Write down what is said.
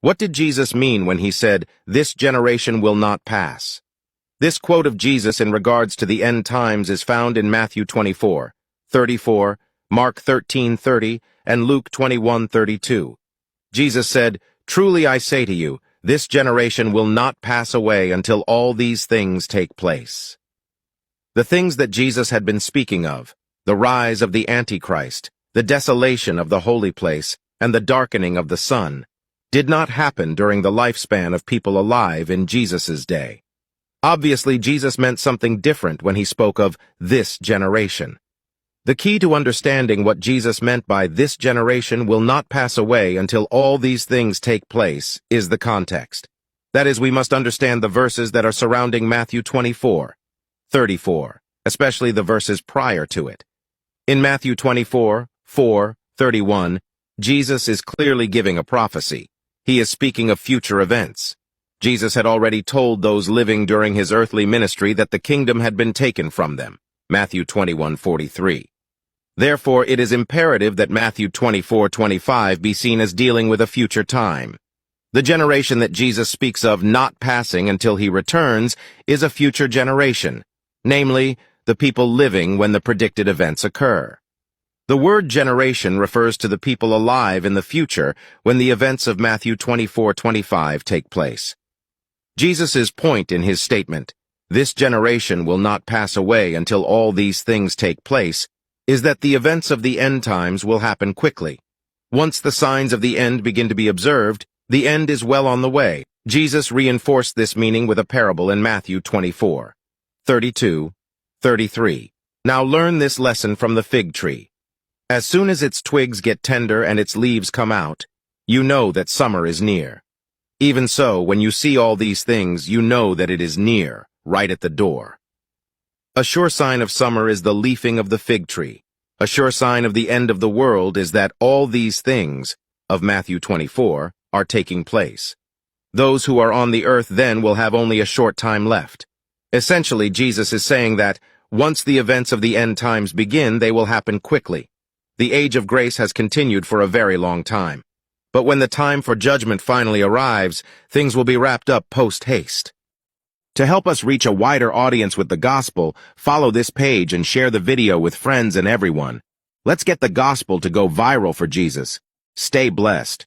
What did Jesus mean when he said, "This generation will not pass"? This quote of Jesus in regards to the end times is found in Matthew 24:34, Mark 13:30, and Luke 21:32. Jesus said, "Truly I say to you, this generation will not pass away until all these things take place." The things that Jesus had been speaking of, the rise of the Antichrist, the desolation of the holy place, and the darkening of the sun, did not happen during the lifespan of people alive in Jesus' day. Obviously, Jesus meant something different when he spoke of this generation. The key to understanding what Jesus meant by this generation will not pass away until all these things take place is the context. That is, we must understand the verses that are surrounding Matthew 24:34, especially the verses prior to it. In Matthew 24:4-31, Jesus is clearly giving a prophecy. He is speaking of future events. Jesus had already told those living during his earthly ministry that the kingdom had been taken from them. Matthew 21:43. Therefore, it is imperative that Matthew 24:25 be seen as dealing with a future time. The generation that Jesus speaks of not passing until he returns is a future generation, namely, the people living when the predicted events occur. The word generation refers to the people alive in the future when the events of Matthew 24:25 take place. Jesus' point in his statement, "This generation will not pass away until all these things take place," is that the events of the end times will happen quickly. Once the signs of the end begin to be observed, the end is well on the way. Jesus reinforced this meaning with a parable in Matthew 24:32-33. Now learn this lesson from the fig tree. As soon as its twigs get tender and its leaves come out, you know that summer is near. Even so, when you see all these things, you know that it is near, right at the door. A sure sign of summer is the leafing of the fig tree. A sure sign of the end of the world is that all these things, of Matthew 24, are taking place. Those who are on the earth then will have only a short time left. Essentially, Jesus is saying that, once the events of the end times begin, they will happen quickly. The age of grace has continued for a very long time. But when the time for judgment finally arrives, things will be wrapped up post-haste. To help us reach a wider audience with the gospel, follow this page and share the video with friends and everyone. Let's get the gospel to go viral for Jesus. Stay blessed.